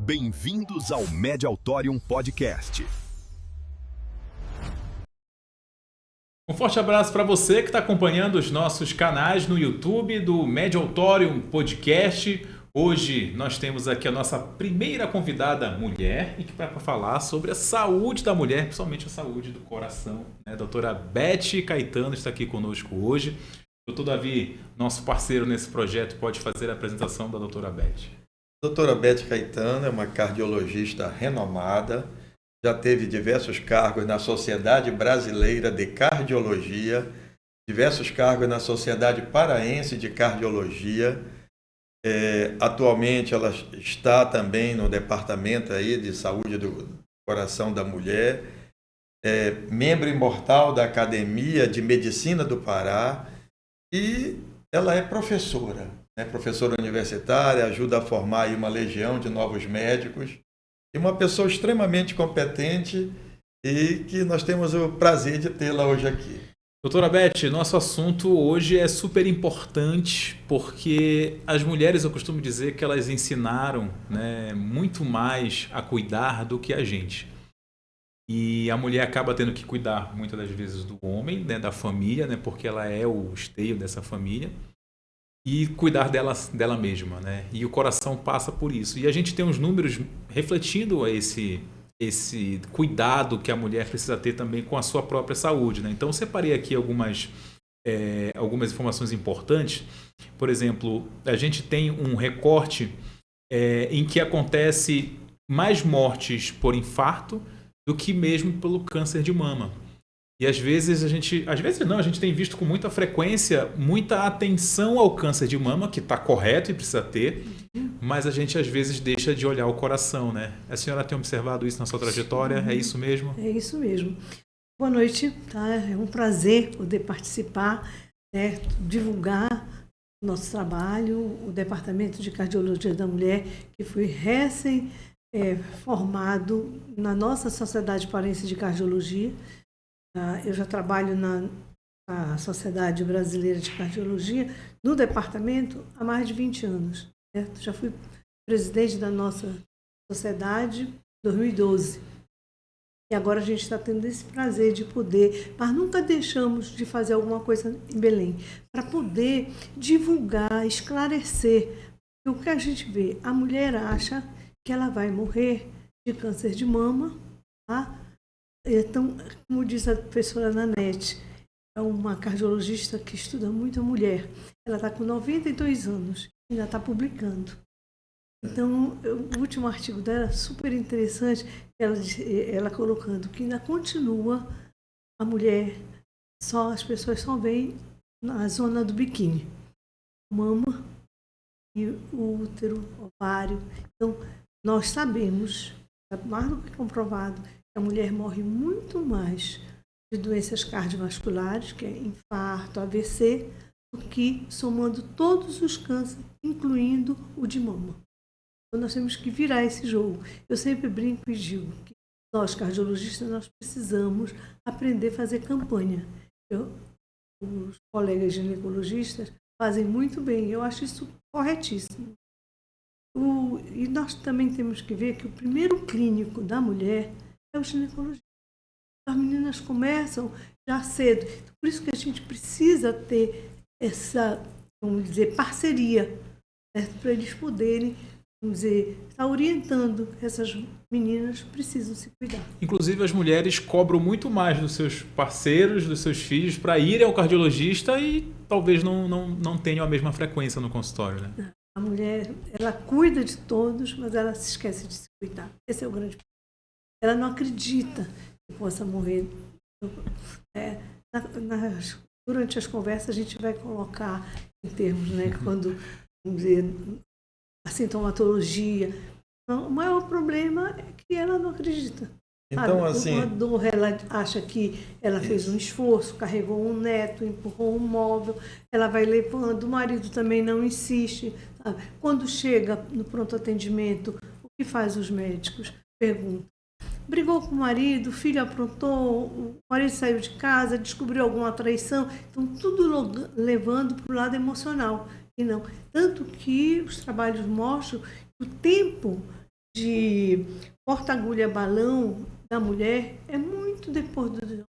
Bem-vindos ao Mediautorium Podcast. Um forte abraço para você que está acompanhando os nossos canais no YouTube do Mediautorium Podcast. Hoje nós temos aqui a nossa primeira convidada mulher e que vai falar sobre a saúde da mulher, principalmente a saúde do coração. A doutora Beth Caetano está aqui conosco hoje. Doutor Davi, nosso parceiro nesse projeto, pode fazer a apresentação da doutora Beth. Doutora Beth Caetano é uma cardiologista renomada, já teve diversos cargos na Sociedade Brasileira de Cardiologia, diversos cargos na Sociedade Paraense de Cardiologia. Atualmente ela está também no Departamento aí de Saúde do Coração da Mulher, membro imortal da Academia de Medicina do Pará e ela é professora. Professora universitária, ajuda a formar aí uma legião de novos médicos e uma pessoa extremamente competente e que nós temos o prazer de tê-la hoje aqui. Doutora Beth, nosso assunto hoje é super importante porque as mulheres, eu costumo dizer que elas ensinaram, muito mais a cuidar do que a gente. E a mulher acaba tendo que cuidar muitas das vezes do homem, da família, porque ela é o esteio dessa família. E cuidar dela mesma, E o coração passa por isso. E a gente tem uns números refletindo esse cuidado que a mulher precisa ter também com a sua própria saúde, Então, eu separei aqui algumas informações importantes. Por exemplo, a gente tem um recorte em que acontece mais mortes por infarto do que mesmo pelo câncer de mama. E às vezes a gente tem visto com muita frequência muita atenção ao câncer de mama, que está correto e precisa ter, mas a gente às vezes deixa de olhar o coração, A senhora tem observado isso na sua trajetória? É isso mesmo? É isso mesmo. Boa noite, É um prazer poder participar, divulgar o nosso trabalho, o Departamento de Cardiologia da Mulher, que foi formado na nossa Sociedade Paraense de Cardiologia. Eu já trabalho na Sociedade Brasileira de Cardiologia, no departamento, há mais de 20 anos. Já fui presidente da nossa sociedade em 2012. E agora a gente está tendo esse prazer de poder, mas nunca deixamos de fazer alguma coisa em Belém, para poder divulgar, esclarecer. O que a gente vê, a mulher acha que ela vai morrer de câncer de mama, Então, como diz a professora Nanete, é uma cardiologista que estuda muito a mulher. Ela está com 92 anos e ainda está publicando. Então, o último artigo dela é super interessante, ela colocando que ainda continua a mulher, as pessoas só veem na zona do biquíni. Mama e o útero, ovário. Então, nós sabemos, mais do que comprovado, a mulher morre muito mais de doenças cardiovasculares, que é infarto, AVC, do que somando todos os cânceres, incluindo o de mama. Então, nós temos que virar esse jogo. Eu sempre brinco e digo que nós, cardiologistas, nós precisamos aprender a fazer campanha. Os colegas ginecologistas fazem muito bem, eu acho isso corretíssimo. E nós também temos que ver que o primeiro clínico da mulher é o ginecologista. As meninas começam já cedo. Por isso que a gente precisa ter essa, parceria, para eles poderem, estar orientando essas meninas que precisam se cuidar. Inclusive, as mulheres cobram muito mais dos seus parceiros, dos seus filhos, para irem ao cardiologista e talvez não tenham a mesma frequência no consultório, A mulher, ela cuida de todos, mas ela se esquece de se cuidar. Esse é o grande problema. Ela não acredita que possa morrer. Durante as conversas, a gente vai colocar em termos, quando, a sintomatologia. O maior problema é que ela não acredita. Então, Uma dor, ela acha que ela fez um esforço, carregou um neto, empurrou um móvel, ela vai levando, o marido também não insiste. Quando chega no pronto atendimento, o que faz os médicos? Perguntam. Brigou com o marido, o filho aprontou, o marido saiu de casa, descobriu alguma traição. Então, tudo levando para o lado emocional. E não. Tanto que os trabalhos mostram que o tempo de porta-agulha-balão da mulher é muito depois do homem.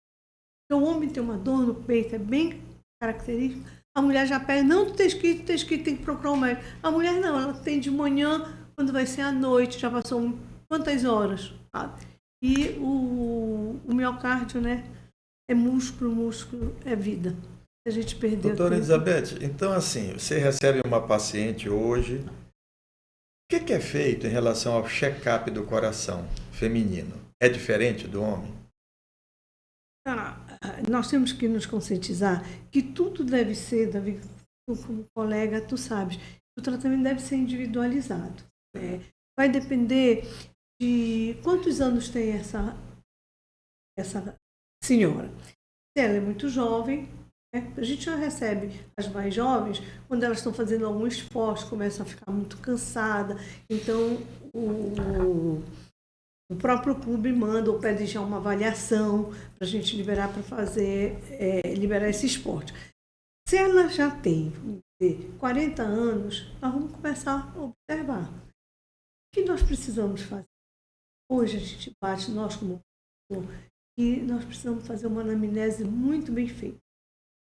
O homem tem uma dor no peito, é bem característico. A mulher já pega, não, tu tens que ir, tem que procurar um médico. A mulher não, ela tem de manhã, quando vai ser à noite, já passou quantas horas, sabe? E o miocárdio, né? É músculo é vida. Se a gente perder... Doutora Elizabeth, então assim, você recebe uma paciente hoje, o que é feito em relação ao check-up do coração feminino? É diferente do homem? Nós temos que nos conscientizar que tudo deve ser, Davi, tu como colega, tu sabes, o tratamento deve ser individualizado. Vai depender de quantos anos tem essa senhora. Se ela é muito jovem, né? A gente já recebe as mais jovens, quando elas estão fazendo algum esporte, começam a ficar muito cansada, então o próprio clube manda ou pede já uma avaliação para a gente liberar para fazer, liberar esse esporte. Se ela já tem, vamos dizer, 40 anos, nós vamos começar a observar. O que nós precisamos fazer? Hoje a gente bate, nós como professor, e nós precisamos fazer uma anamnese muito bem feita.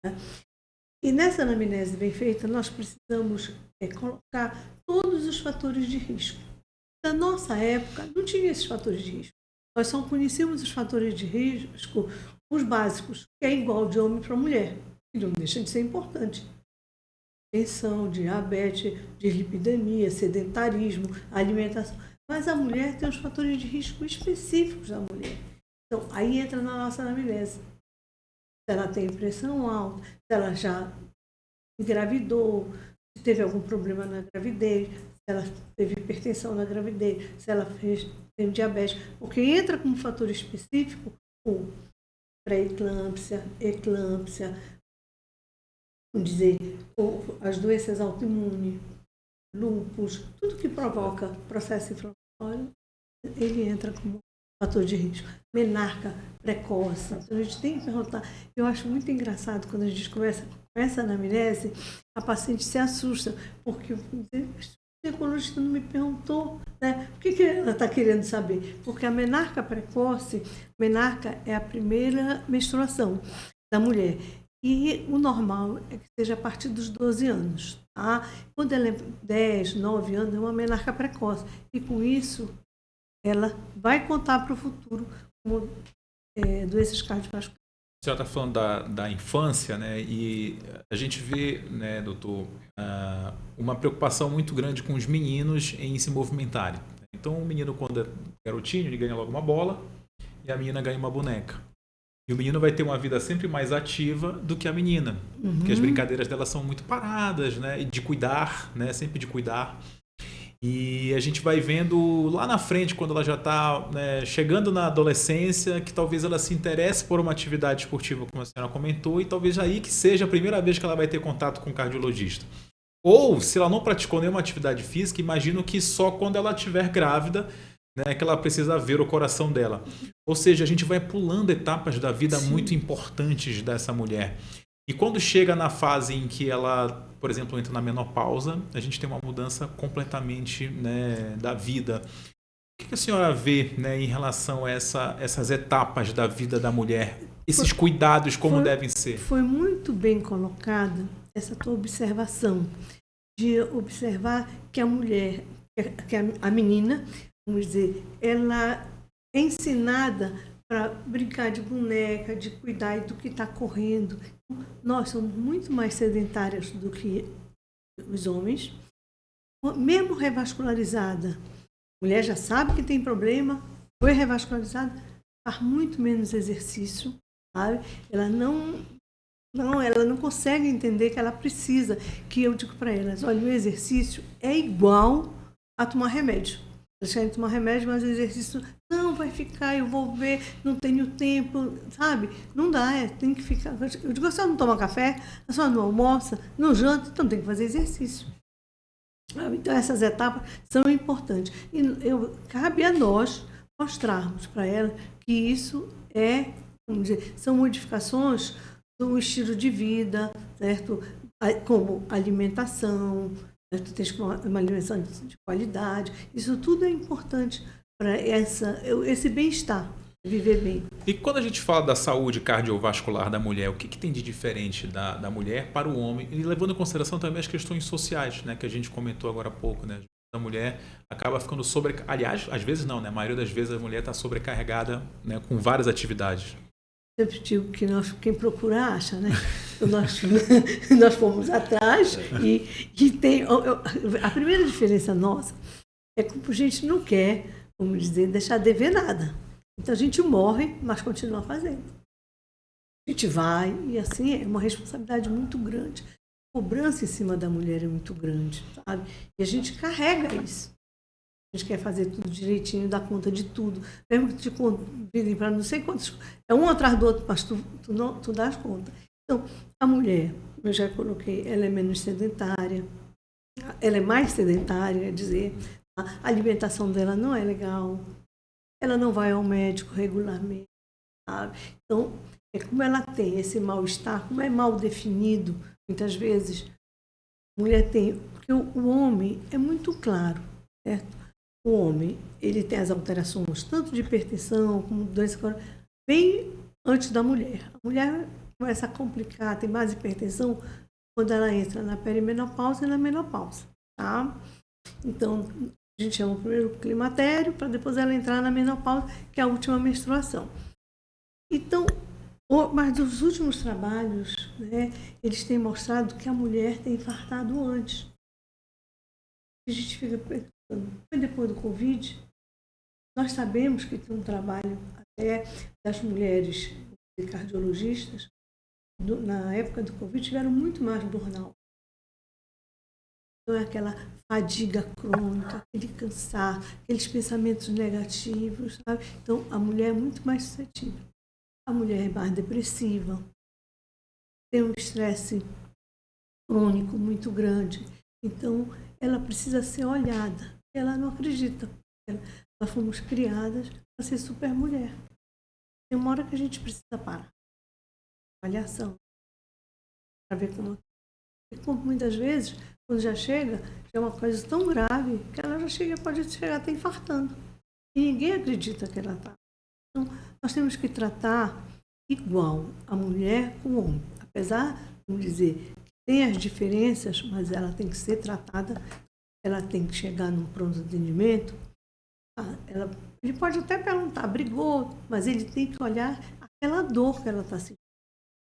Né? E nessa anamnese bem feita, nós precisamos colocar todos os fatores de risco. Na nossa época, não tinha esses fatores de risco. Nós só conhecíamos os fatores de risco, os básicos, que é igual de homem para mulher, que não deixa de ser importante. Tensão, diabetes, dislipidemia, sedentarismo, alimentação. Mas a mulher tem os fatores de risco específicos da mulher. Então, aí entra na nossa anamnese. Se ela tem pressão alta, se ela já engravidou, se teve algum problema na gravidez, se ela teve hipertensão na gravidez, se ela teve diabetes, porque entra como fator específico o pré-eclâmpsia, eclâmpsia, vamos dizer, as doenças autoimunes, lúpus, tudo que provoca processo inflamatório, ele entra como fator de risco. Menarca precoce. Então a gente tem que perguntar. Eu acho muito engraçado quando a gente começa a anamnese, a paciente se assusta, porque o ginecologista não me perguntou, né? O que ela está querendo saber? Porque a menarca precoce, menarca é a primeira menstruação da mulher. E o normal é que seja a partir dos 12 anos. Tá? Quando ela é 10, 9 anos, é uma menarca precoce. E com isso, ela vai contar para o futuro como doenças cardiovasculares. A senhora está falando da infância, né? E a gente vê, né, doutor, uma preocupação muito grande com os meninos em se movimentarem. Então, o menino, quando é garotinho, ele ganha logo uma bola e a menina ganha uma boneca. E o menino vai ter uma vida sempre mais ativa do que a menina, porque as brincadeiras dela são muito paradas, né? E de cuidar, né? Sempre de cuidar. E a gente vai vendo lá na frente, quando ela já está, né, chegando na adolescência, que talvez ela se interesse por uma atividade esportiva, como a senhora comentou, e talvez aí que seja a primeira vez que ela vai ter contato com um cardiologista. Ou, se ela não praticou nenhuma atividade física, imagino que só quando ela estiver grávida, né, que ela precisa ver o coração dela. Ou seja, a gente vai pulando etapas da vida muito importantes dessa mulher. E quando chega na fase em que ela, por exemplo, entra na menopausa, a gente tem uma mudança completamente, né, da vida. O que a senhora vê, né, em relação a essas etapas da vida da mulher? Esses cuidados, como devem ser? Foi muito bem colocada essa tua observação, de observar que a mulher, que a menina, vamos dizer, ela é ensinada para brincar de boneca, de cuidar do que está correndo. Nós somos muito mais sedentárias do que os homens. Mesmo revascularizada, a mulher já sabe que tem problema, foi revascularizada, faz muito menos exercício, sabe? Ela não consegue entender que ela precisa, que eu digo para elas, olha, o exercício é igual a tomar remédio. Eles querem tomar remédio, mas o exercício não vai ficar, eu vou ver, não tenho tempo, sabe? Não dá, tem que ficar. Eu digo, a senhora não toma café, a senhora não almoça, não janta, então tem que fazer exercício. Então essas etapas são importantes. E cabe a nós mostrarmos para ela que isso vamos dizer, são modificações do estilo de vida, certo? Como alimentação, né? Tu tens uma alimentação de qualidade. Isso tudo é importante para esse bem-estar, viver bem. E quando a gente fala da saúde cardiovascular da mulher, o que tem de diferente da mulher para o homem? E levando em consideração também as questões sociais, né, que a gente comentou agora há pouco, né? A mulher acaba ficando Aliás, às vezes não, né? A maioria das vezes a mulher está sobrecarregada, né, com várias atividades. Sempre digo que quem procura acha, né? Nós fomos atrás e tem... A primeira diferença nossa é que a gente não quer, vamos dizer, deixar de dever nada. Então a gente morre, mas continua fazendo. A gente vai e assim é uma responsabilidade muito grande. A cobrança em cima da mulher é muito grande, sabe? E a gente carrega isso. A gente quer fazer tudo direitinho, dar conta de tudo. Mesmo que te convidem para não sei quantos... É um atrás do outro, mas tu dás conta. Então, a mulher, eu já coloquei, ela é menos sedentária. Ela é mais sedentária, quer dizer, a alimentação dela não é legal. Ela não vai ao médico regularmente, sabe? Então, como ela tem esse mal-estar, como é mal definido, muitas vezes, a mulher tem... Porque o homem é muito claro, certo? O homem, ele tem as alterações, tanto de hipertensão como doença bem antes da mulher. A mulher começa a complicar, tem mais hipertensão quando ela entra na perimenopausa e na menopausa, tá? Então, a gente chama primeiro o climatério, para depois ela entrar na menopausa, que é a última menstruação. Então, mas os últimos trabalhos, né, eles têm mostrado que a mulher tem infartado antes. A gente fica pensando, depois do Covid, nós sabemos que tem um trabalho até das mulheres cardiologistas, na época do Covid, tiveram muito mais burnout. Então, é aquela fadiga crônica, aquele cansar, aqueles pensamentos negativos, sabe? Então, a mulher é muito mais suscetível. A mulher é mais depressiva, tem um estresse crônico muito grande. Então, ela precisa ser olhada. Ela não acredita. Nós fomos criadas para ser super mulher. Tem uma hora que a gente precisa parar. Avaliação. Para ver como... E como muitas vezes, quando já chega, é uma coisa tão grave que ela pode chegar até infartando. E ninguém acredita que ela está. Então, nós temos que tratar igual a mulher com o homem. Apesar, vamos dizer, tem as diferenças, mas ela tem que ser tratada, ela tem que chegar num pronto atendimento. Ele pode até perguntar, brigou, mas ele tem que olhar aquela dor que ela está sentindo.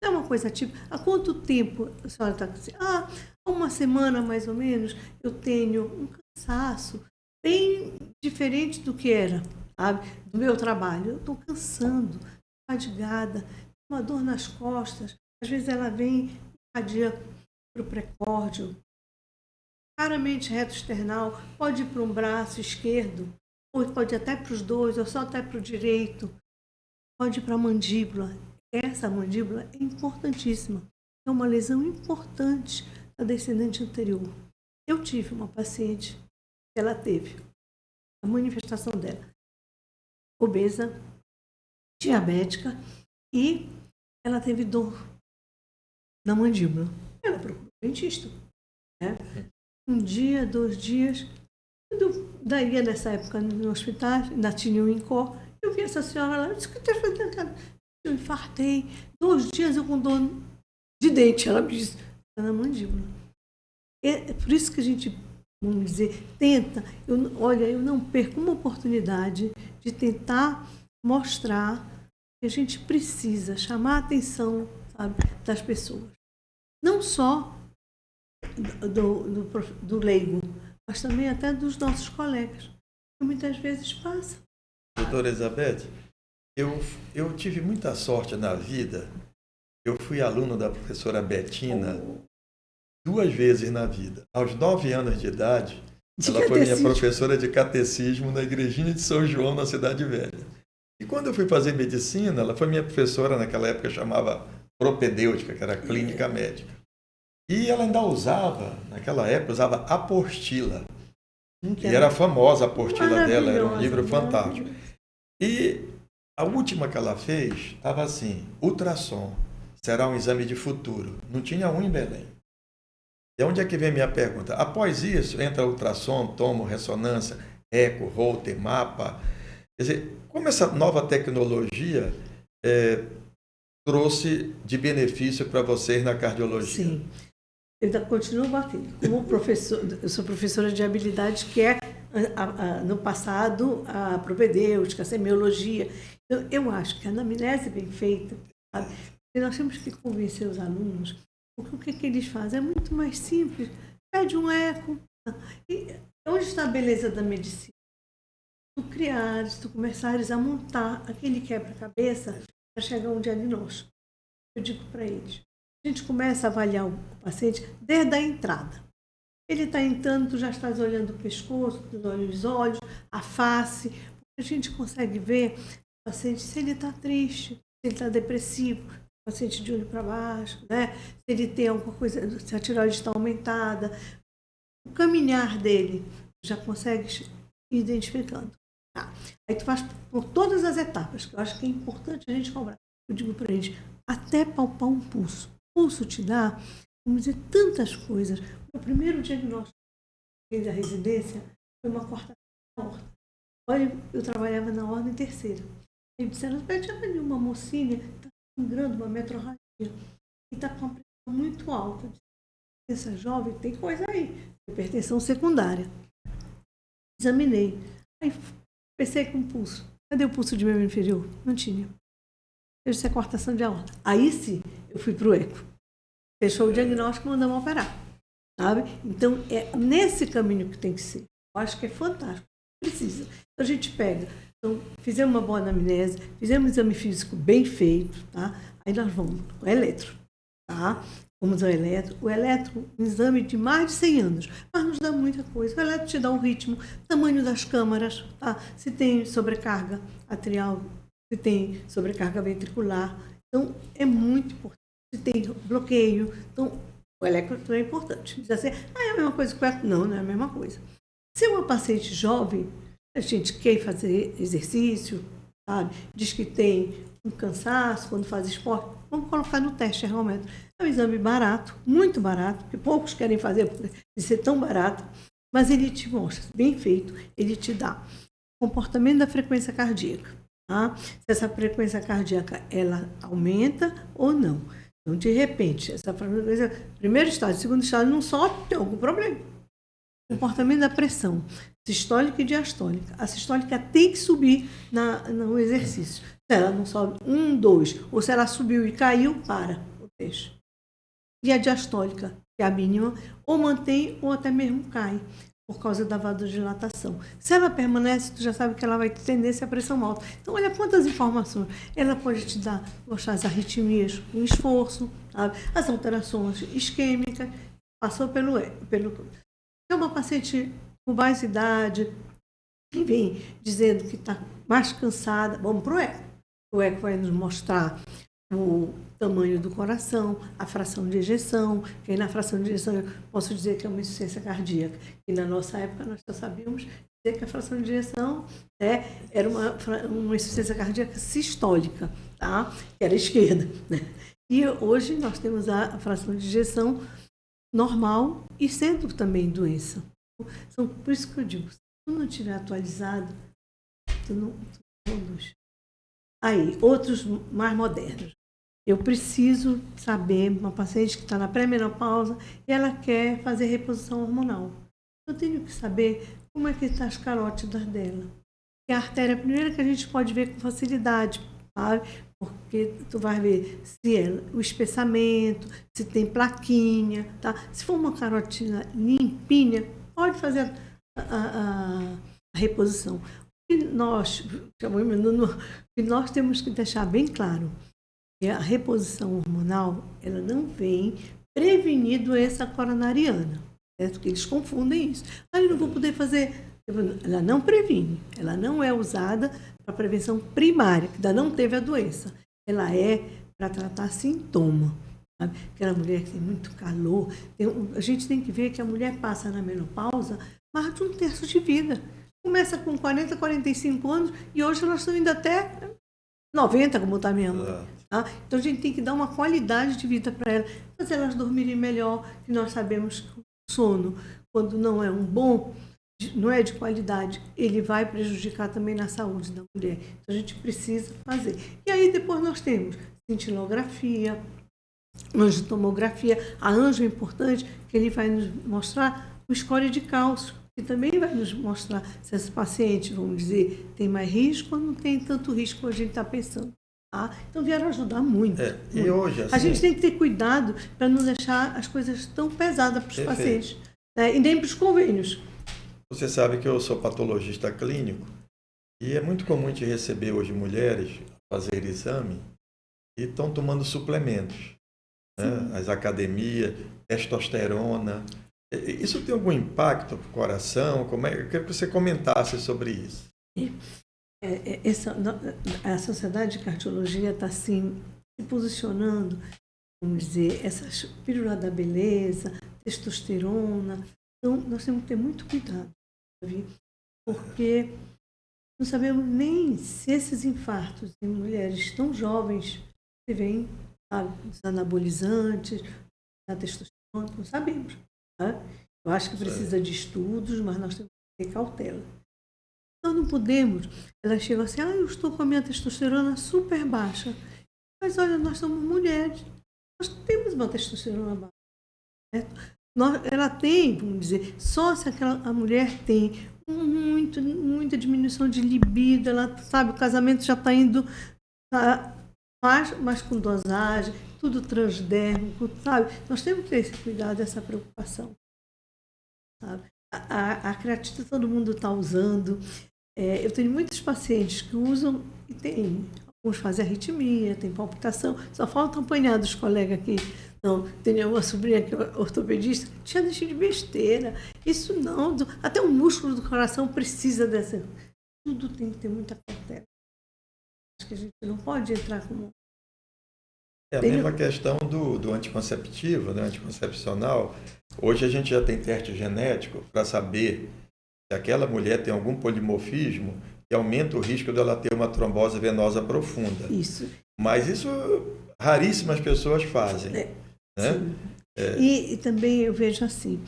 É uma coisa tipo, há quanto tempo a senhora está assim? Há uma semana mais ou menos eu tenho um cansaço bem diferente do que era, sabe? Do meu trabalho. Eu estou cansando, fadigada, uma dor nas costas. Às vezes ela vem cardíaca para o precórdio, raramente reto external, pode ir para um braço esquerdo, ou pode ir até para os dois, ou só até para o direito, pode ir para a mandíbula. Essa mandíbula é importantíssima. É uma lesão importante da descendente anterior. Eu tive uma paciente que ela teve a manifestação dela obesa, diabética e ela teve dor na mandíbula. Ela procurou um dentista. Né? Um dia, 2 dias, daí nessa época no hospital, ainda tinha um INCOR, eu vi essa senhora lá, eu disse que está fazendo. Eu infartei, 2 dias eu com dor de dente, ela me disse, na mandíbula. É por isso que a gente, vamos dizer, tenta, eu não perco uma oportunidade de tentar mostrar que a gente precisa chamar a atenção, sabe, das pessoas. Não só do leigo, mas também até dos nossos colegas, que muitas vezes passa. Doutora Elizabeth, eu tive muita sorte na vida. Eu fui aluno da professora Betina 2 vezes na vida. Aos 9 anos de idade, ela foi minha professora de catecismo na igrejinha de São João, na Cidade Velha. E quando eu fui fazer medicina, ela foi minha professora, naquela época chamava propedêutica, que era clínica médica. E ela ainda naquela época, usava apostila. E era famosa a apostila dela, era um livro fantástico. E a última que ela fez estava assim, ultrassom, será um exame de futuro. Não tinha um em Belém. E onde é que vem minha pergunta? Após isso, entra ultrassom, tomo, ressonância, eco, Holter, mapa. Quer dizer, como essa nova tecnologia trouxe de benefício para vocês na cardiologia? Sim. Eu ainda continuo batendo. Como professor, eu sou professora de habilidade, que é, no passado, a propedêutica, a semiologia. Então, eu acho que a anamnese bem feita, sabe? E nós temos que convencer os alunos, porque o que eles fazem é muito mais simples. Pede um eco. E onde está a beleza da medicina? Tu criares, tu começares a montar aquele quebra-cabeça para chegar a um diagnóstico. Eu digo para eles, a gente começa a avaliar o paciente desde a entrada. Ele está entrando, tu já estás olhando o pescoço, tu olha os olhos, a face, porque a gente consegue ver o paciente se ele está triste, se ele está depressivo, o paciente de olho para baixo, né? Se ele tem alguma coisa, se a tireoide está aumentada. O caminhar dele já consegue ir identificando. Tá. Aí tu faz por todas as etapas, que eu acho que é importante a gente cobrar. Eu digo para eles, até palpar um pulso. O pulso te dá, vamos dizer, tantas coisas. O primeiro diagnóstico da residência foi uma cortação da aorta. Olha, eu trabalhava na ordem terceira. Aí me disseram, já viu uma mocinha que está sangrando uma metrorragia e está com a pressão muito alta. Essa jovem tem coisa aí, hipertensão secundária. Examinei. Aí pensei com o pulso. Cadê o pulso de membro inferior? Não tinha. Eu disse, é cortação de aorta. Aí sim, eu fui para o eco. Fechou o diagnóstico e mandamos operar. Sabe? Então, é nesse caminho que tem que ser. Eu acho que é fantástico. Precisa. Então, a gente pega. Então, fizemos uma boa anamnese, fizemos um exame físico bem feito, tá? Aí nós vamos com o eletro, tá? Vamos ao eletro. O eletro, um exame de mais de 100 anos, mas nos dá muita coisa. O eletro te dá um ritmo, tamanho das câmaras, tá? Se tem sobrecarga atrial, se tem sobrecarga ventricular. Então, é muito importante. Se tem bloqueio. Então, o eletro é importante. Diz assim, é a mesma coisa que o eco? Não, não é a mesma coisa. Se uma paciente jovem, a gente quer fazer exercício, sabe? Diz que tem um cansaço quando faz esporte, vamos colocar no teste ergômetro. É um exame barato, muito barato, que poucos querem fazer por ser tão barato, mas ele te mostra, bem feito, ele te dá o comportamento da frequência cardíaca. Tá? Se essa frequência cardíaca ela aumenta ou não. Então, de repente, essa frequência, primeiro estágio, segundo estágio, não sobe, tem algum problema. Comportamento da pressão, sistólica e diastólica. A sistólica tem que subir no exercício. Se ela não sobe 1, 2, ou se ela subiu e caiu, para o teste. E a diastólica, que é a mínima, ou mantém ou até mesmo cai, por causa da vasodilatação. Se ela permanece, tu já sabe que ela vai ter tendência à pressão alta. Então, olha quantas informações. Ela pode te dar, mostrar as arritmias, o esforço, sabe? As alterações isquêmicas, passou pelo é uma paciente com mais idade, que vem dizendo que está mais cansada, vamos para o eco. O eco vai nos mostrar o tamanho do coração, a fração de ejeção, que aí na fração de ejeção eu posso dizer que é uma insuficiência cardíaca. E na nossa época nós já sabíamos dizer que a fração de ejeção era uma insuficiência cardíaca sistólica, tá? Que era esquerda, né? E hoje nós temos a fração de ejeção normal e sendo também doença. Então, por isso que eu digo, se tu não estiver atualizado, tu não conduz. Aí, outros mais modernos. Eu preciso saber, uma paciente que está na pré-menopausa e ela quer fazer reposição hormonal. Eu tenho que saber como é que está as carótidas dela. E a artéria primeira que a gente pode ver com facilidade, sabe? Porque tu vai ver se é o espessamento, se tem plaquinha, tá? Se for uma carótida limpinha, pode fazer a reposição. E nós temos que deixar bem claro que a reposição hormonal, ela não vem prevenir doença coronariana, certo? Porque eles confundem isso. Eu não vou poder fazer. Ela não previne, ela não é usada para prevenção primária, que ainda não teve a doença. Ela é para tratar sintoma. Sabe? Aquela mulher que tem muito calor. A gente tem que ver que a mulher passa na menopausa mais de 1/3 de vida. Começa com 40, 45 anos e hoje elas estão indo até 90, como está minha mãe. Tá? Então, a gente tem que dar uma qualidade de vida para elas, fazer elas dormirem melhor, que nós sabemos que o sono, quando não é não é de qualidade, ele vai prejudicar também na saúde da mulher. Então, a gente precisa fazer. E aí, depois nós temos cintilografia, angiotomografia. A angio é importante, que ele vai nos mostrar o score de cálcio, que também vai nos mostrar se esse paciente, vamos dizer, tem mais risco ou não tem tanto risco como a gente está pensando. Tá? Então, vieram ajudar muito. E hoje, assim, a gente tem que ter cuidado para não deixar as coisas tão pesadas para os pacientes, né? E nem para os convênios. Você sabe que eu sou patologista clínico e é muito comum de receber hoje mulheres fazer exame e estão tomando suplementos, né? As academias, testosterona. Isso tem algum impacto para o coração? Eu queria que você comentasse sobre isso. A Sociedade de Cardiologia está assim, se posicionando, vamos dizer, essas pílulas da beleza, testosterona. Então, nós temos que ter muito cuidado, sabe? Porque não sabemos nem se esses infartos em mulheres tão jovens se vêm, sabe, dos anabolizantes, da testosterona, não sabemos. Tá? Eu acho que precisa de estudos, mas nós temos que ter cautela. Nós não podemos. Ela chega assim, eu estou com a minha testosterona super baixa. Mas olha, nós somos mulheres. Nós temos uma testosterona baixa. Certo? Ela tem, vamos dizer, só se a mulher tem muita diminuição de libido, ela sabe, o casamento já está indo, mas com dosagem, tudo transdérmico, sabe? Nós temos que ter esse cuidado, essa preocupação. Sabe? A creatina todo mundo está usando. Eu tenho muitos pacientes que usam e tem. Alguns fazem arritmia, tem palpitação. Só falta apanhar dos colegas aqui. Não, tem uma sobrinha que é ortopedista, tinha deixado de besteira. Isso não, até o músculo do coração precisa dessa. Tudo tem que ter muita cautela. Acho que a gente não pode entrar como. É a mesma questão do anticonceptivo, né, anticoncepcional. Hoje a gente já tem teste genético para saber se aquela mulher tem algum polimorfismo que aumenta o risco dela ter uma trombose venosa profunda. Isso. Mas isso raríssimas pessoas fazem. Né? E também eu vejo assim,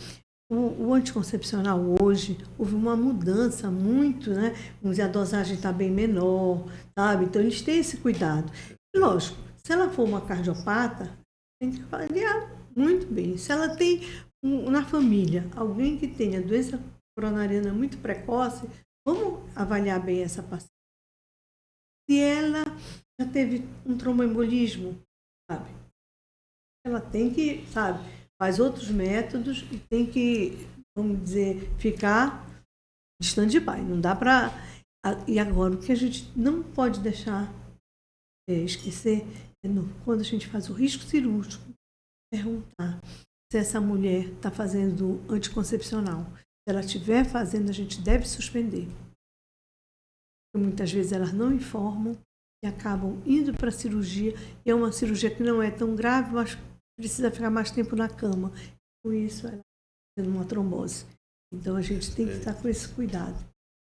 o anticoncepcional hoje, houve uma mudança muito, né? Vamos dizer, a dosagem está bem menor, sabe? Então eles têm esse cuidado. Lógico, se ela for uma cardiopata, tem que avaliar muito bem. Se ela tem na família alguém que tenha doença coronariana muito precoce, vamos avaliar bem essa paciente. Se ela já teve um tromboembolismo, sabe? Ela tem que, sabe, faz outros métodos e tem que, vamos dizer, ficar de stand-by. Não dá para. E agora, o que a gente não pode deixar esquecer é quando a gente faz o risco cirúrgico, perguntar se essa mulher está fazendo anticoncepcional. Se ela estiver fazendo, a gente deve suspender. Porque muitas vezes elas não informam e acabam indo para a cirurgia. E é uma cirurgia que não é tão grave, mas precisa ficar mais tempo na cama. Com isso, ela está tendo uma trombose. Então, a gente tem que estar com esse cuidado.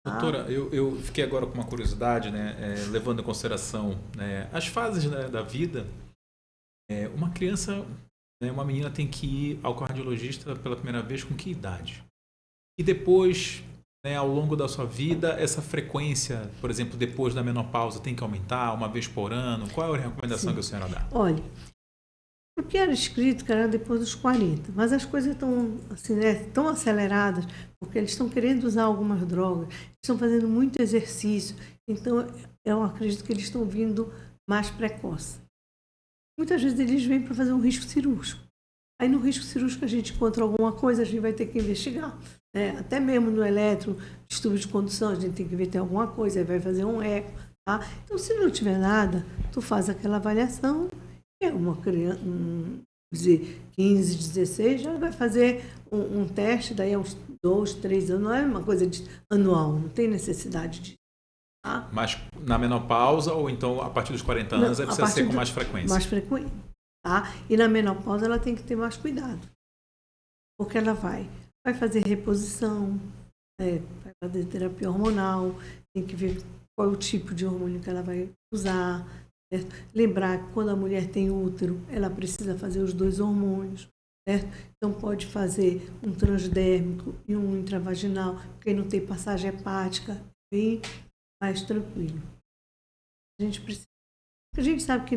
Doutora, eu fiquei agora com uma curiosidade, né, levando em consideração, né, as fases, né, da vida. Uma criança, né, uma menina tem que ir ao cardiologista pela primeira vez com que idade? E depois, né, ao longo da sua vida, essa frequência, por exemplo, depois da menopausa, tem que aumentar uma vez por ano? Qual é a recomendação Sim. que a senhora dá? Olha, porque era escrito que era depois dos 40, mas as coisas estão assim, né, tão aceleradas, porque eles estão querendo usar algumas drogas, estão fazendo muito exercício, então eu acredito que eles estão vindo mais precoce. Muitas vezes eles vêm para fazer um risco cirúrgico. Aí no risco cirúrgico a gente encontra alguma coisa, a gente vai ter que investigar. Né? Até mesmo no eletro, distúrbio de condução, a gente tem que ver se tem alguma coisa, aí vai fazer um eco. Tá? Então, se não tiver nada, tu faz aquela avaliação, uma criança, dizer, 15, 16, já vai fazer um teste, daí a uns 2, 3 anos, não é uma coisa anual, não tem necessidade de. Tá? Mas na menopausa ou então a partir dos 40 anos Não, precisa ser com mais frequência? Mais frequente. Tá? E na menopausa ela tem que ter mais cuidado. Porque ela vai fazer reposição, vai fazer terapia hormonal, tem que ver qual é o tipo de hormônio que ela vai usar, certo? Lembrar que quando a mulher tem útero, ela precisa fazer os 2 hormônios, certo? Então pode fazer um transdérmico e um intravaginal, quem não tem passagem hepática, bem mais tranquilo. A gente sabe que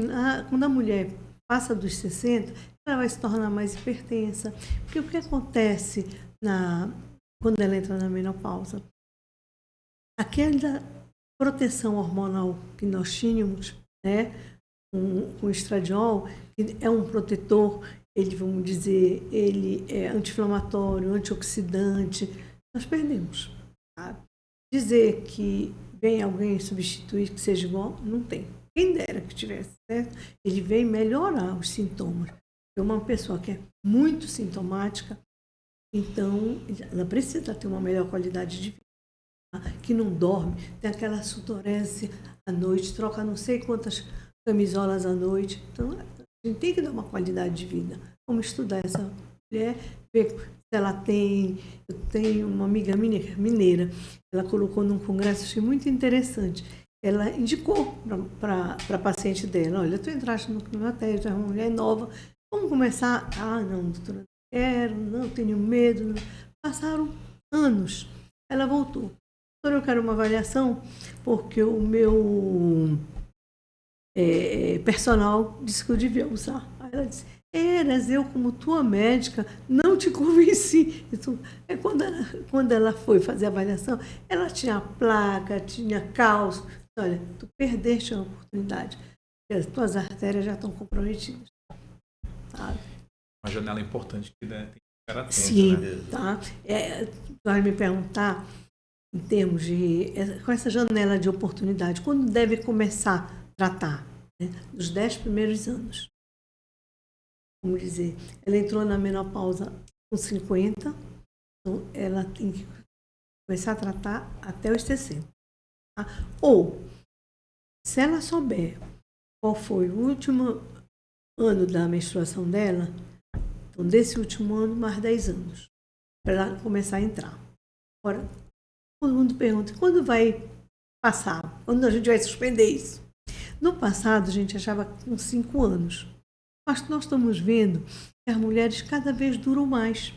quando a mulher passa dos 60, ela vai se tornar mais hipertensa. Porque o que acontece quando ela entra na menopausa? Aquela proteção hormonal que nós tínhamos, né, com o estradiol, que é um protetor, ele, vamos dizer, ele é anti-inflamatório, antioxidante, nós perdemos. Tá? Dizer que vem alguém substituir que seja igual, não tem. Quem dera que tivesse, certo? Ele vem melhorar os sintomas. É uma pessoa que é muito sintomática, então ela precisa ter uma melhor qualidade de vida, tá? Que não dorme, tem aquela sudorese à noite, troca não sei quantas camisolas à noite. Então, a gente tem que dar uma qualidade de vida. Vamos estudar essa mulher, ver se ela tem... Eu tenho uma amiga mineira, ela colocou num congresso, achei muito interessante. Ela indicou para a paciente dela, olha, tu entraste no climatério, tu é uma mulher nova, vamos começar? Ah, não, doutora, não quero, não, tenho medo. Não. Passaram anos. Ela voltou. Doutora, eu quero uma avaliação, porque o meu personal disse que eu devia usar. Aí ela disse, eras eu, como tua médica, não te convenci. Então, quando ela foi fazer a avaliação, ela tinha placa, tinha cálcio. Olha, tu perdeste a oportunidade, porque as tuas artérias já estão comprometidas. Sabe? Uma janela importante que tem que ficar atento. Sim, né? tá? Tu vai me perguntar, em termos de... com essa janela de oportunidade, quando deve começar a tratar? Né? Nos 10 primeiros anos. Vamos dizer, ela entrou na menopausa com 50, então ela tem que começar a tratar até os 60. Tá? Ou, se ela souber qual foi o último ano da menstruação dela, então desse último ano, mais 10 anos, para ela começar a entrar. Agora, todo mundo pergunta, quando vai passar? Quando a gente vai suspender isso? No passado, a gente achava que com 5 anos. Mas nós estamos vendo que as mulheres cada vez duram mais.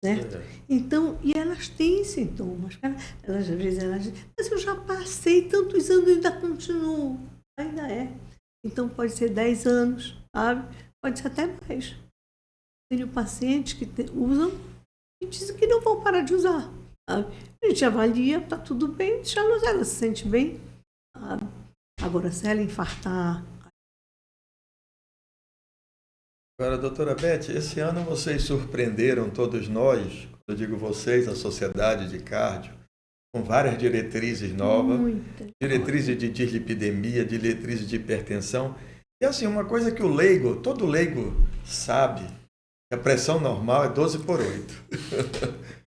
Certo? Então, e elas têm sintomas. Às vezes elas dizem, mas eu já passei tantos anos e ainda continuo. Ainda é. Então, pode ser 10 anos, sabe? Pode ser até mais. Tenho pacientes que usam e dizem que não vão parar de usar. Sabe? A gente avalia, está tudo bem, deixa ela usar, ela se sente bem. Sabe? Agora, se ela infartar... Agora, doutora Beth, esse ano vocês surpreenderam todos nós, quando eu digo vocês, a Sociedade de Cardio, com várias diretrizes novas, diretrizes de dislipidemia, diretrizes de hipertensão. E assim, uma coisa que todo leigo sabe, que a pressão normal é 12/8.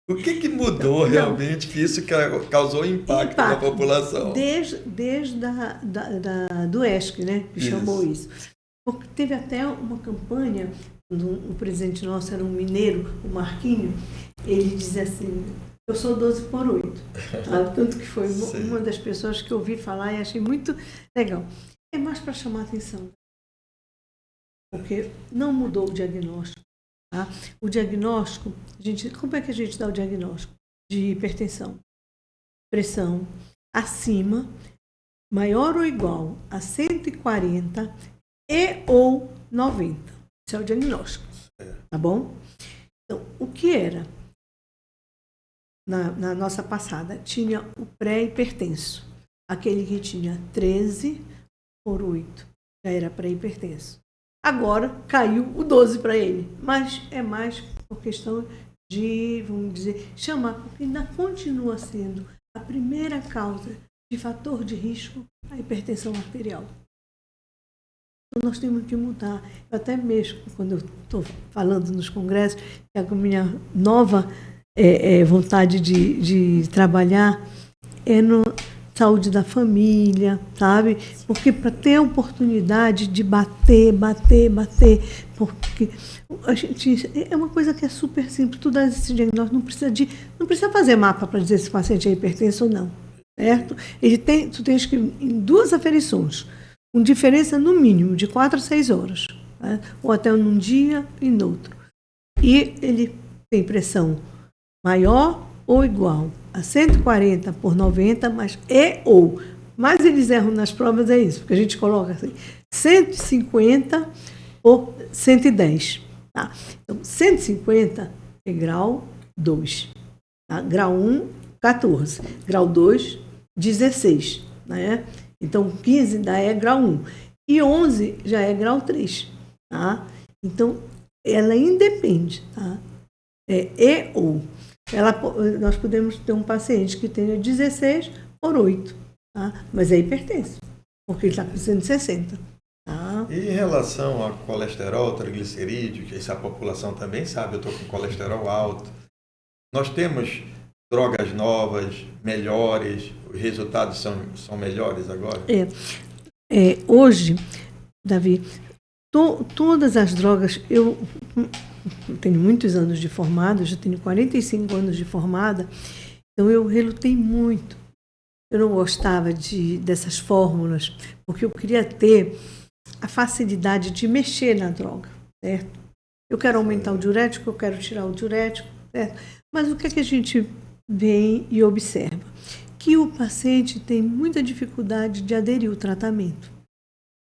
O que mudou realmente que isso causou impacto na população? Desde do ESC, né, que chamou isso. Porque teve até uma campanha, o presidente nosso era um mineiro, o Marquinho, ele dizia assim, eu sou 12/8. Tá? Tanto que foi uma das pessoas que eu ouvi falar e achei muito legal. É mais para chamar a atenção. Porque não mudou o diagnóstico. Tá? O diagnóstico, como é que a gente dá o diagnóstico? De hipertensão, pressão acima, maior ou igual a 140 ou 90. Esse é o diagnóstico. Tá bom? Então, o que era? Na nossa passada, tinha o pré-hipertenso. Aquele que tinha 13/8. Já era pré-hipertenso. Agora caiu o 12 para ele. Mas é mais por questão de, vamos dizer, chamar, porque ainda continua sendo a primeira causa de fator de risco a hipertensão arterial. Então, nós temos que mudar. Eu até mesmo, quando eu estou falando nos congressos, a minha nova vontade de trabalhar é no saúde da família, sabe? Porque para ter a oportunidade de bater, porque a gente, é uma coisa que é super simples, tu dá esse diagnóstico, não precisa fazer mapa para dizer se o paciente é hipertenso ou não, certo? Tu tens que ir em 2 aferições. com diferença no mínimo de 4 a 6 horas, né? Ou até num dia e no outro. E ele tem pressão maior ou igual a 140 por 90, mas eles erram nas provas, é isso, porque a gente coloca assim, 150 por 110. Tá? Então, 150 é grau 2. Tá? Grau 1, 14. Grau 2, 16. Né? Então, 15 ainda é grau 1. E 11 já é grau 3. Tá? Então, ela independe. Tá? Nós podemos ter um paciente que tenha 16 por 8. Tá? Mas é hipertenso, porque ele está com 160. Tá? E em relação a colesterol, triglicerídeo, que essa população também sabe, eu estou com colesterol alto. Nós temos drogas novas, melhores, os resultados são melhores agora? Hoje, Davi, todas as drogas, eu tenho muitos anos de formada, já tenho 45 anos de formada, então eu relutei muito. Eu não gostava dessas fórmulas, porque eu queria ter a facilidade de mexer na droga, certo? Eu quero aumentar o diurético, eu quero tirar o diurético, certo? Mas o que é que a gente vem e observa? Que o paciente tem muita dificuldade de aderir ao tratamento.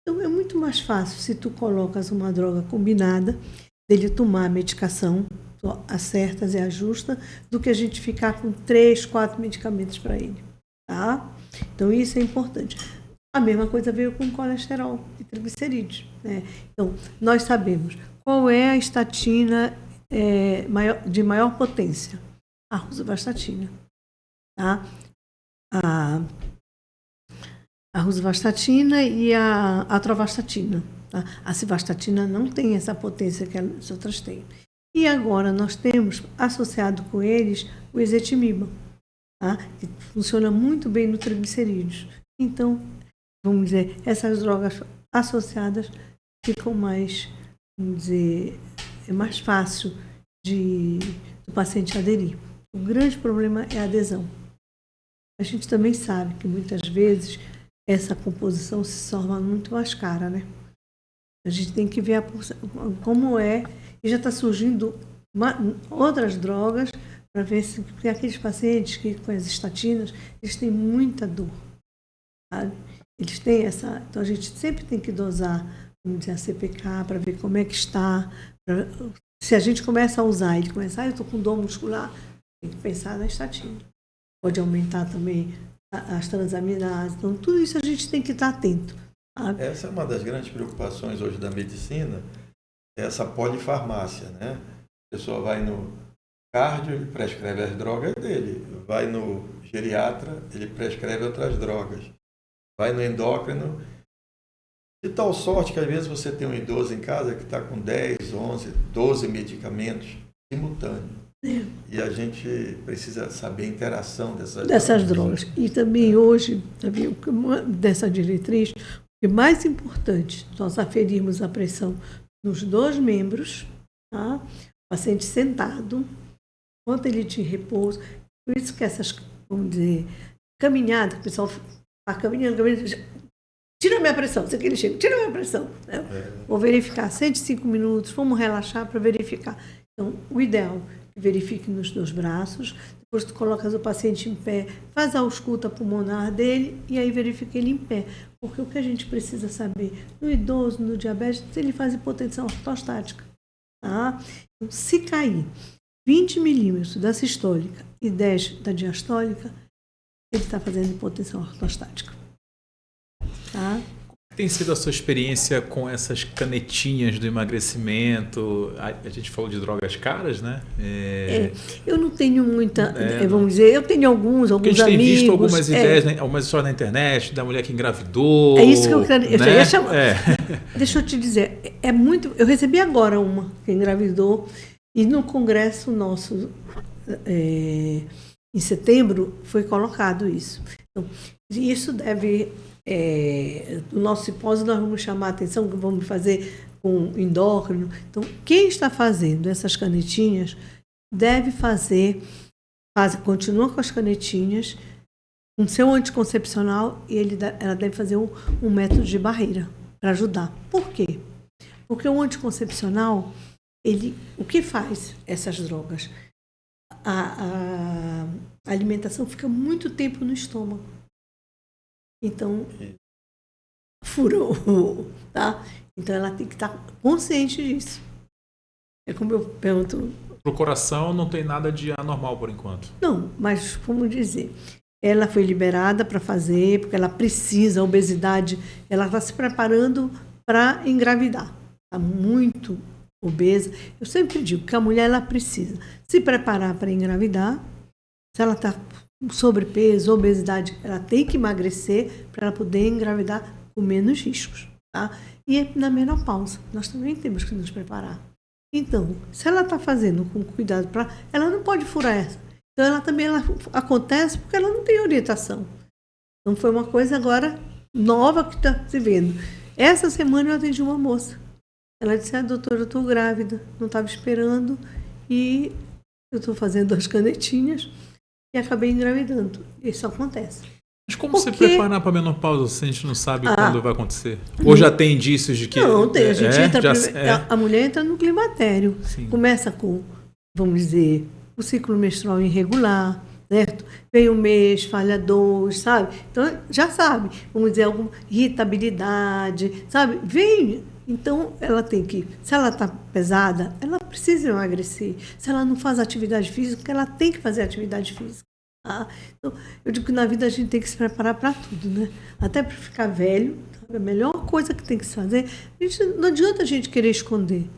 Então, é muito mais fácil se tu colocas uma droga combinada, dele tomar a medicação, acertas e ajusta, do que a gente ficar com 3, 4 medicamentos para ele. Tá? Então, isso é importante. A mesma coisa veio com colesterol e triglicerídeos. Né? Então, nós sabemos qual é a estatina de maior potência. A rosuvastatina. Tá? A rosuvastatina e a atorvastatina. Tá? A civastatina não tem essa potência que as outras têm. E agora nós temos associado com eles o ezetimiba. Tá? Que funciona muito bem no triglicerídeos. Então, vamos dizer, essas drogas associadas ficam mais, vamos dizer, é mais fácil do paciente aderir. O grande problema é a adesão. A gente também sabe que muitas vezes essa composição se torna muito mais cara, né? A gente tem que ver como é, e já está surgindo outras drogas para ver se, porque aqueles pacientes que com as estatinas, eles têm muita dor, sabe? Eles têm então a gente sempre tem que dosar, vamos dizer, a CPK para ver como é que está. Se a gente começa a usar, ele começa, eu estou com dor muscular, tem que pensar na estatina. Pode aumentar também as transaminases, então tudo isso a gente tem que estar atento. Sabe? Essa é uma das grandes preocupações hoje da medicina, essa polifarmácia, né? A pessoa vai no cardio, ele prescreve as drogas dele, vai no geriatra, ele prescreve outras drogas, vai no endócrino. De tal sorte que às vezes você tem um idoso em casa que está com 10, 11, 12 medicamentos simultâneos. E a gente precisa saber a interação dessas drogas. E também hoje, dessa diretriz, o que é mais importante, nós aferirmos a pressão nos 2 membros, tá? O paciente sentado, enquanto ele te repouso. Por isso que essas, vamos dizer, caminhadas, o pessoal está caminhando, tira minha pressão, sei que ele chega, tira minha pressão. Né? Vou verificar 105 minutos, vamos relaxar para verificar. Então, o ideal é que verifique nos 2 braços, depois tu colocas o paciente em pé, faz a ausculta pulmonar dele e aí verifica ele em pé. Porque o que a gente precisa saber no idoso, no diabético, se ele faz hipotensão ortostática. Tá? Então, se cair 20 milímetros da sistólica e 10 da diastólica, ele está fazendo hipotensão ortostática. Tá? Tem sido a sua experiência com essas canetinhas do emagrecimento? A gente falou de drogas caras, né? Eu não tenho muita, vamos dizer, eu tenho alguns amigos. A gente tem visto algumas ideias, né, algumas histórias na internet da mulher que engravidou. É isso que eu quero. Eu né? Deixa eu te dizer, eu recebi agora uma que engravidou e no congresso nosso em setembro foi colocado isso. Então, isso deve no nosso simpósio nós vamos chamar a atenção, que vamos fazer com endócrino. Então, quem está fazendo essas canetinhas deve continua com as canetinhas com seu anticoncepcional e ela deve fazer um método de barreira para ajudar. Por quê? Porque o anticoncepcional, o que faz essas drogas? A alimentação fica muito tempo no estômago. Então, furou, tá? Então, ela tem que estar consciente disso. É como eu pergunto... Para o coração não tem nada de anormal por enquanto. Não, mas como dizer... Ela foi liberada para fazer, porque ela precisa, a obesidade, ela está se preparando para engravidar. Está muito obesa. Eu sempre digo que a mulher ela precisa se preparar para engravidar. Se ela está com sobrepeso, obesidade, ela tem que emagrecer para ela poder engravidar com menos riscos. Tá? E na menopausa, nós também temos que nos preparar. Então, se ela está fazendo com cuidado, ela não pode furar essa. Então, ela acontece porque ela não tem orientação. Então, foi uma coisa agora nova que está se vendo. Essa semana eu atendi uma moça. Ela disse, doutora, eu estou grávida, não estava esperando e eu estou fazendo 2 canetinhas e acabei engravidando. Isso acontece. Mas como se preparar para a menopausa se a gente não sabe quando vai acontecer? Ou já tem indícios de que... Não, tem. A mulher entra no climatério. Sim. Começa com, vamos dizer... o ciclo menstrual irregular, certo? Vem um mês, falha 2, sabe? Então, já sabe, vamos dizer, alguma irritabilidade, sabe? Vem, então ela tem que, se ela está pesada, ela precisa emagrecer. Se ela não faz atividade física, ela tem que fazer atividade física. Tá? Então, eu digo que na vida a gente tem que se preparar para tudo, né? Até para ficar velho, sabe? A melhor coisa que tem que se fazer, não adianta a gente querer esconder.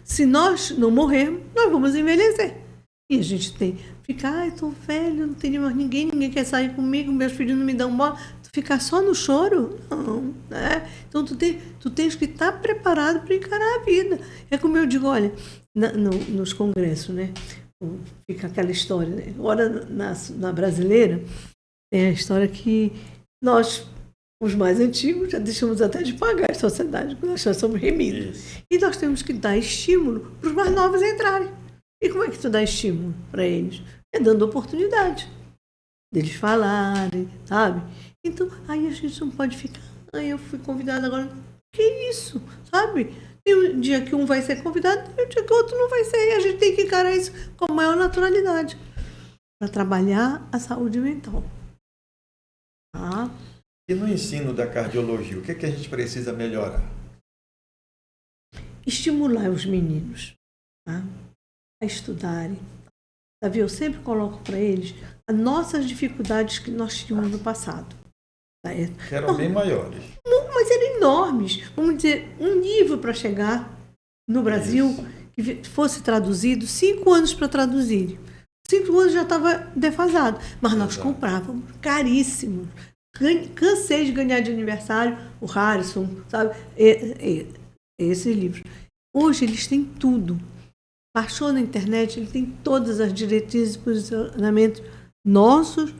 Se nós não morrermos, nós vamos envelhecer. E a gente tem que ficar, estou velho, não tem mais ninguém quer sair comigo, meus filhos não me dão bola. Tu ficar só no choro? Não, né? Então tu tens que estar preparado para encarar a vida. É como eu digo, olha, nos congressos, né? Fica aquela história, né? Agora na brasileira, tem a história que nós, os mais antigos, já deixamos até de pagar a sociedade, porque nós já somos remidos. E nós temos que dar estímulo para os mais novos entrarem. E como é que tu dá estímulo para eles? É dando oportunidade deles falarem, sabe? Então, aí a gente não pode ficar... eu fui convidada agora... Que isso, sabe? Tem um dia que um vai ser convidado, tem um dia que o outro não vai ser. E a gente tem que encarar isso com a maior naturalidade para trabalhar a saúde mental. Tá? E no ensino da cardiologia, o que a gente precisa melhorar? Estimular os meninos, tá? A estudarem. Davi, eu sempre coloco para eles as nossas dificuldades que nós tínhamos no passado. Tá? Que eram bem maiores. Mas eram enormes. Vamos dizer, um livro para chegar no Brasil, que fosse traduzido, 5 anos para traduzir. 5 anos já estava defasado. Mas nós comprávamos caríssimo. Cansei de ganhar de aniversário o Harrison, sabe? Esses livros. Hoje eles têm tudo. Baixou na internet, ele tem todas as diretrizes e posicionamentos nossos,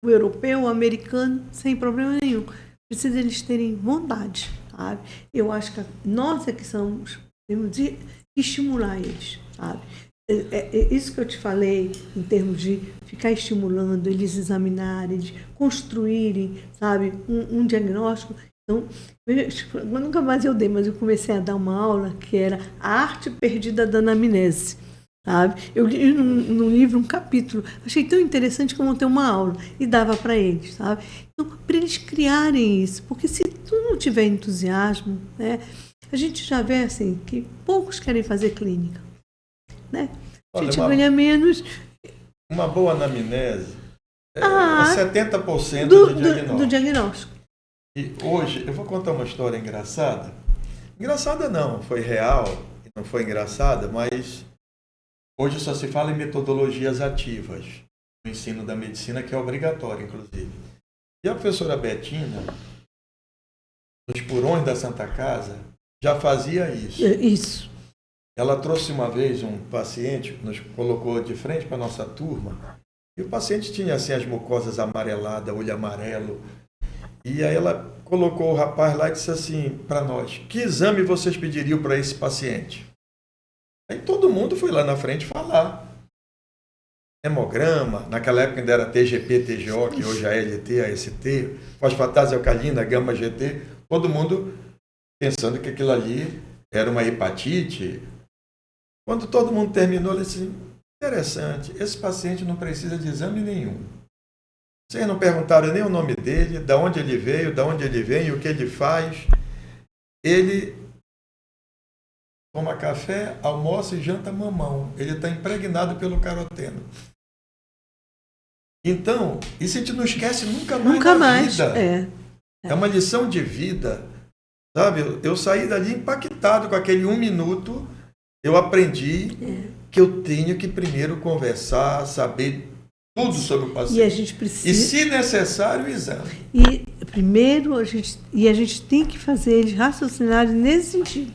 o europeu, o americano, sem problema nenhum. Precisa eles terem vontade, sabe? Eu acho que nós é que temos de estimular eles, sabe? É isso que eu te falei, em termos de ficar estimulando, eles examinarem, eles construírem, sabe? Um diagnóstico. Então, eu nunca mais eu dei, mas eu comecei a dar uma aula que era a arte perdida da anamnese, sabe? Eu li no livro um capítulo, achei tão interessante que eu montei uma aula e dava para eles, sabe? Então, para eles criarem isso, porque se tu não tiver entusiasmo, né, a gente já vê assim que poucos querem fazer clínica, né? A gente ganha menos. Uma boa anamnese é 70% do diagnóstico. E hoje, eu vou contar uma história engraçada. Engraçada não, foi real, não foi engraçada, mas hoje só se fala em metodologias ativas no ensino da medicina, que é obrigatório, inclusive. E a professora Betina, nos Purões da Santa Casa, já fazia isso. Isso. Ela trouxe uma vez um paciente, nos colocou de frente para a nossa turma, e o paciente tinha assim as mucosas amareladas, olho amarelo. E aí ela colocou o rapaz lá e disse assim para nós: que exame vocês pediriam para esse paciente? Aí todo mundo foi lá na frente falar. hemograma, naquela época ainda era TGP, TGO, que hoje é ALT, AST, fosfatase alcalina, gama GT, todo mundo pensando que aquilo ali era uma hepatite. Quando todo mundo terminou, ele disse, interessante, esse paciente não precisa de exame nenhum. Vocês não perguntaram nem o nome dele, de onde ele veio, de onde ele vem, o que ele faz. Ele toma café, almoça e janta mamão. Ele está impregnado pelo caroteno. Então, isso a gente não esquece nunca mais na vida. É uma lição de vida. Sabe? Eu saí dali impactado com aquele 1 minuto. Eu aprendi que eu tenho que primeiro conversar, saber tudo sobre o paciente. E a gente precisa... E, se necessário, o exame. E primeiro a gente tem que fazer eles raciocinarem nesse sentido.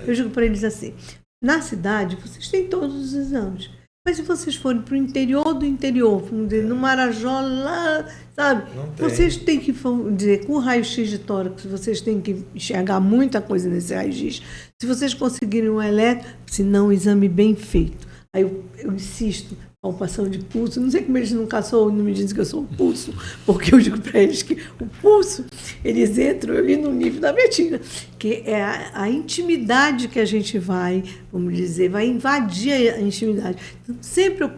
Eu digo para eles assim, na cidade vocês têm todos os exames, mas se vocês forem para o interior do interior, vamos dizer, no Marajó, lá, sabe? Vocês têm que dizer, com o raio-x de tórax, vocês têm que enxergar muita coisa nesse raio-x. Se vocês conseguirem um eletro, se não, um exame bem feito. Aí eu insisto, palpação de pulso, não sei como eles não me dizem que eu sou o pulso, porque eu digo para eles que o pulso, eles entram ali no nível da Betina, que é a intimidade que a gente vai, vamos dizer, vai invadir a intimidade. Então, sempre,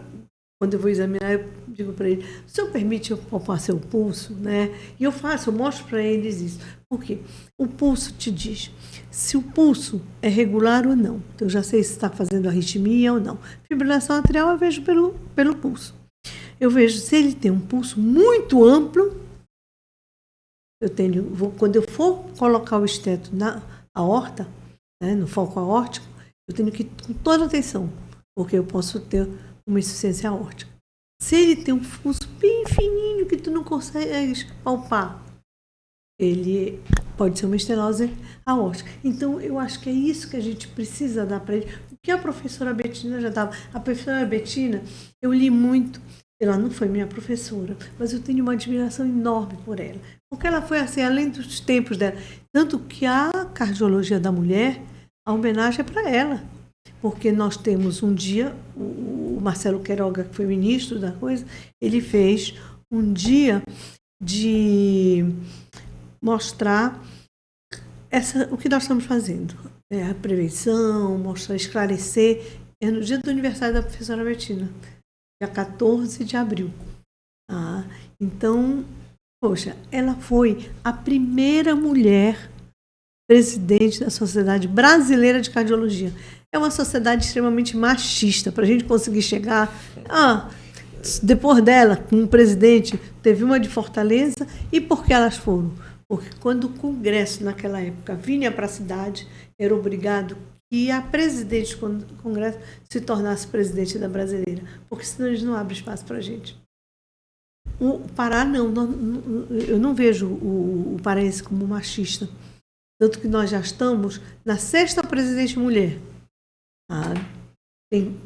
quando eu vou examinar, eu digo para ele, o senhor permite eu palpar seu pulso? Né? E eu mostro para eles isso. Por quê? O pulso te diz se o pulso é regular ou não. Então, eu já sei se está fazendo arritmia ou não. Fibrilação atrial eu vejo pelo pulso. Eu vejo se ele tem um pulso muito amplo. Quando eu for colocar o esteto na aorta, né, no foco aórtico, eu tenho que ir com toda atenção, porque eu posso ter uma insuficiência aórtica. Se ele tem um pulso bem fininho que tu não consegues palpar, ele pode ser uma estenose aórtica. Então, eu acho que é isso que a gente precisa dar para ele. O que a professora Betina já dava. A professora Betina, eu li muito. Ela não foi minha professora, mas eu tenho uma admiração enorme por ela. Porque ela foi assim, além dos tempos dela. Tanto que a cardiologia da mulher, a homenagem é para ela. Porque nós temos um dia, o Marcelo Queiroga, que foi ministro da coisa, ele fez um dia de mostrar o que nós estamos fazendo. A prevenção, mostrar, esclarecer. É no dia do aniversário da professora Betina, dia 14 de abril. Então, poxa, ela foi a primeira mulher presidente da Sociedade Brasileira de Cardiologia. É uma sociedade extremamente machista. Para a gente conseguir chegar... depois dela, como presidente, teve uma de Fortaleza. E por que elas foram? Porque quando o Congresso, naquela época, vinha para a cidade, era obrigado que a presidente do Congresso se tornasse presidente da brasileira. Porque senão eles não abrem espaço para a gente. O Pará, não. Eu não vejo o paraense como machista. Tanto que nós já estamos na 6ª presidente mulher.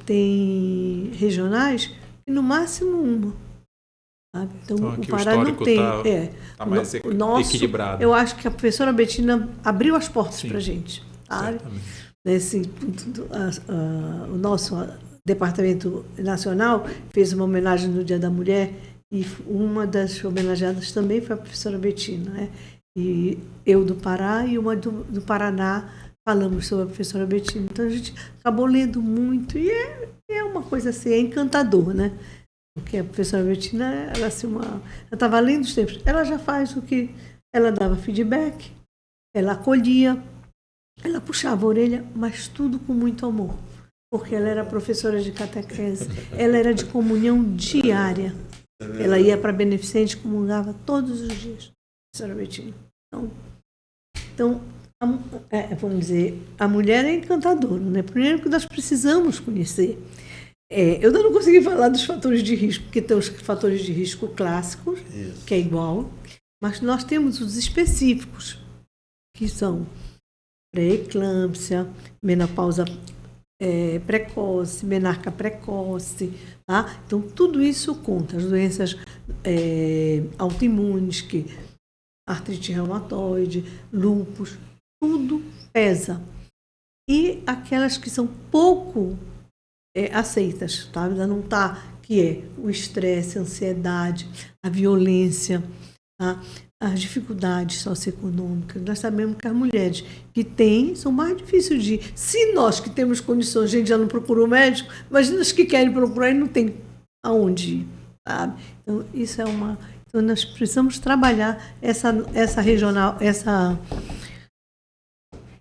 Tem regionais que no máximo uma. Então o Pará não tem. Tá mais equilibrado. Eu acho que a professora Betina abriu as portas para a gente. O nosso Departamento Nacional fez uma homenagem no Dia da Mulher e uma das homenageadas também foi a professora Betina. Né? E eu do Pará e uma do Paraná falamos sobre a professora Betina. Então a gente acabou lendo muito e é uma coisa assim, é encantador, né? Porque a professora Betina, ela estava além dos tempos. Ela já faz o que ela dava feedback, ela acolhia, ela puxava a orelha, mas tudo com muito amor. Porque ela era professora de catequese, ela era de comunhão diária. Ela ia para beneficente, comungava todos os dias, a professora Betina. Então vamos dizer, a mulher é encantadora, né? Primeiro que nós precisamos conhecer. Eu ainda não consegui falar dos fatores de risco, porque tem os fatores de risco clássicos, isso, que é igual, mas nós temos os específicos, que são pré-eclâmpsia, menopausa precoce, menarca precoce, tá? Então tudo isso conta, as doenças autoimunes, artrite reumatoide, lúpus, tudo pesa. E aquelas que são pouco aceitas, tá? Ainda não está, que é o estresse, a ansiedade, a violência, tá? As dificuldades socioeconômicas. Nós sabemos que as mulheres que têm são mais difíceis de ir. Se nós que temos condições, a gente já não procurou médico, imagina as que querem procurar e não tem aonde ir, sabe? Então, isso é uma... Então, nós precisamos trabalhar essa regional,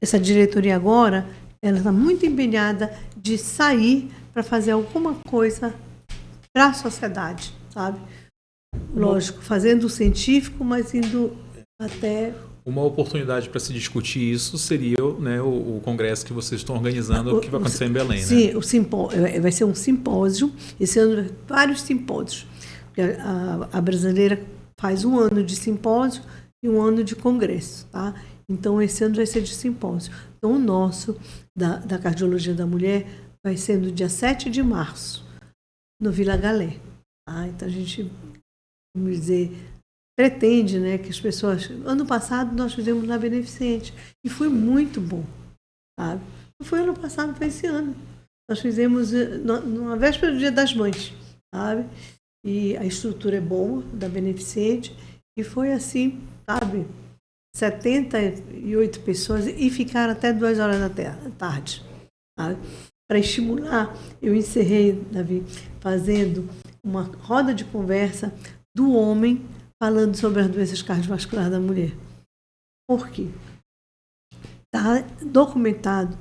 essa diretoria agora, ela está muito empenhada de sair para fazer alguma coisa para a sociedade, sabe? Lógico, fazendo o científico, mas indo até... Uma oportunidade para se discutir isso seria, né, o congresso que vocês estão organizando, que vai acontecer em Belém, sim, né? Sim, vai ser um simpósio, esse ano vários simpósios. A brasileira faz um ano de simpósio e um ano de congresso, tá? Então, esse ano vai ser de simpósio. Então, o nosso, da Cardiologia da Mulher, vai ser no dia 7 de março, no Vila Galé. Tá? Então, a gente, vamos dizer, pretende, né, que as pessoas... Ano passado, nós fizemos na Beneficente, e foi muito bom, sabe? Não foi ano passado, foi esse ano. Nós fizemos na véspera do Dia das Mães, sabe? E a estrutura é boa, da Beneficente, e foi assim, sabe? 78 pessoas e ficaram até 2 horas da tarde. Para estimular, eu encerrei, Davi, fazendo uma roda de conversa do homem falando sobre as doenças cardiovasculares da mulher. Por quê? Está documentado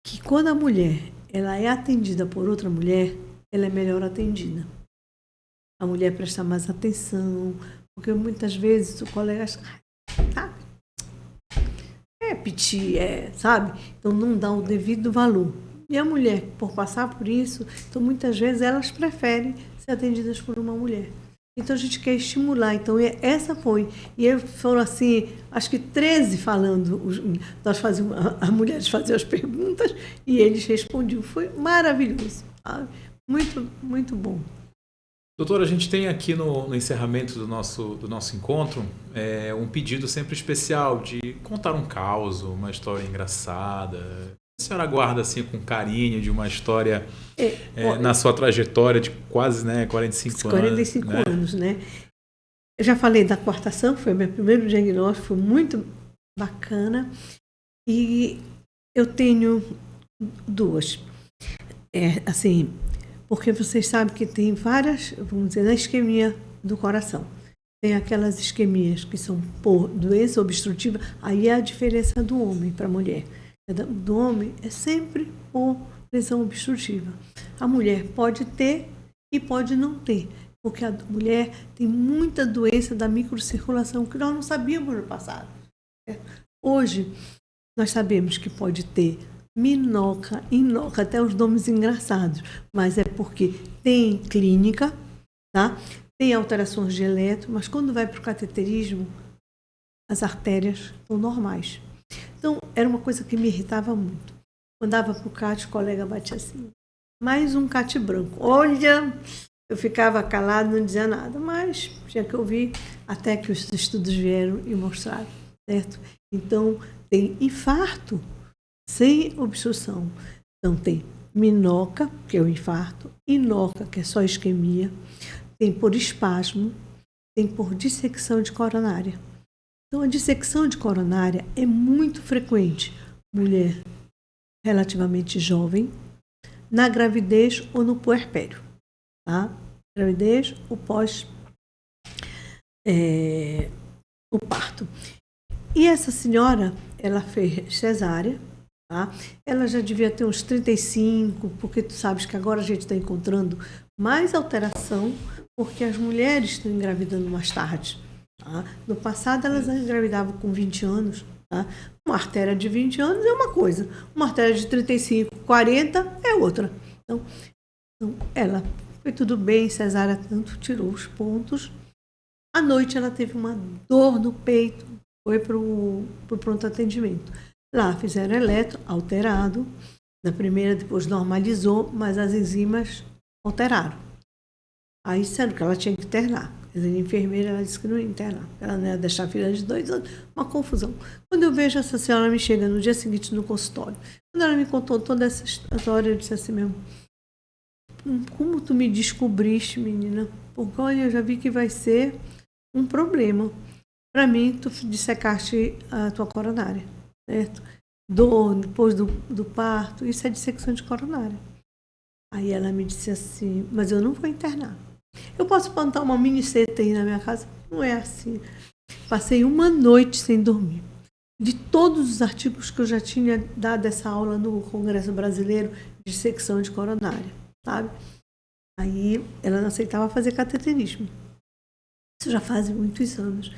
que quando a mulher ela é atendida por outra mulher, ela é melhor atendida. A mulher presta mais atenção, porque muitas vezes o colega acha, tá? Piti, sabe? Então não dá o devido valor. E a mulher, por passar por isso, então muitas vezes elas preferem ser atendidas por uma mulher. Então a gente quer estimular. Então essa foi. E foram assim, acho que 13 falando. Nós fazíamos, as mulheres faziam as perguntas e eles respondiam. Foi maravilhoso. Sabe? Muito, muito bom. Doutora, a gente tem aqui no encerramento do nosso encontro um pedido sempre especial de contar um caos, uma história engraçada. A senhora guarda assim com carinho de uma história na sua trajetória de quase 45 anos. 45 anos, né? Eu já falei da coartação, que foi meu primeiro diagnóstico, foi muito bacana. E eu tenho 2. Assim... Porque vocês sabem que tem várias, vamos dizer, na isquemia do coração. Tem aquelas isquemias que são por doença obstrutiva, aí é a diferença do homem para a mulher. Do homem é sempre por lesão obstrutiva. A mulher pode ter e pode não ter, porque a mulher tem muita doença da microcirculação que nós não sabíamos no passado. Hoje, nós sabemos que pode ter minoca, inoca, até os nomes engraçados, mas é porque tem clínica, tá? Tem alterações de eletro, mas quando vai para o cateterismo, as artérias são normais. Então, era uma coisa que me irritava muito. Mandava para o CAT, o colega batia assim, mais um CAT branco. Olha, eu ficava calado, não dizia nada, mas tinha que ouvir até que os estudos vieram e mostraram, certo? Então, tem infarto sem obstrução. Então, tem minoca, que é o infarto, inoca, que é só isquemia, tem por espasmo, tem por dissecção de coronária. Então, a dissecção de coronária é muito frequente. Mulher relativamente jovem, na gravidez ou no puerpério. Tá? Gravidez ou pós o parto. E essa senhora, ela fez cesárea. Tá? Ela já devia ter uns 35, porque tu sabes que agora a gente está encontrando mais alteração, porque as mulheres estão engravidando mais tarde. Tá? No passado, elas engravidavam com 20 anos. Tá? Uma artéria de 20 anos é uma coisa, uma artéria de 35, 40 é outra. Então ela foi tudo bem, cesárea tanto, tirou os pontos. À noite, ela teve uma dor no peito, foi para o pronto atendimento. Lá fizeram eletro, alterado. Na primeira, depois normalizou, mas as enzimas alteraram. Aí disseram que ela tinha que internar. A enfermeira, ela disse que não ia internar. Ela não ia deixar a filha de 2 anos. Uma confusão. Quando eu vejo essa senhora me chega no dia seguinte no consultório, quando ela me contou toda essa história, eu disse assim mesmo, como tu me descobriste, menina? Porque, olha, eu já vi que vai ser um problema. Para mim, tu dissecaste a tua coronária, certo? Dor depois do parto, isso é dissecção de coronária. Aí ela me disse assim, mas eu não vou internar. Eu posso plantar uma mini CTI na minha casa? Não é assim. Passei uma noite sem dormir. De todos os artigos que eu já tinha dado essa aula no Congresso Brasileiro de Dissecção de Coronária, sabe? Aí ela não aceitava fazer cateterismo. Isso já faz muitos anos.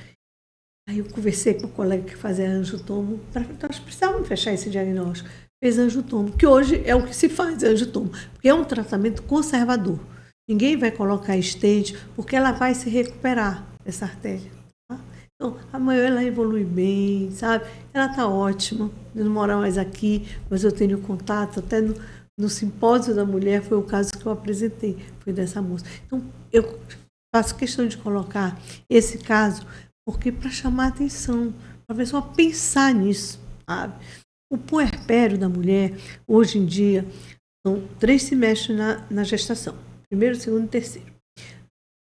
Aí eu conversei com o colega que fazia angiotomo, nós precisávamos fechar esse diagnóstico. Fez angiotomo, que hoje é o que se faz, angiotomo, porque é um tratamento conservador. Ninguém vai colocar stent, porque ela vai se recuperar, essa artéria. Tá? Então, amanhã ela evolui bem, sabe? Ela está ótima, eu não moro mais aqui, mas eu tenho contato, até no simpósio da mulher, foi o caso que eu apresentei, foi dessa moça. Então, eu faço questão de colocar esse caso, porque para chamar a atenção, para a pessoa pensar nisso, sabe? O puerpério da mulher, hoje em dia, são 3 semestres na gestação. Primeiro, segundo e terceiro.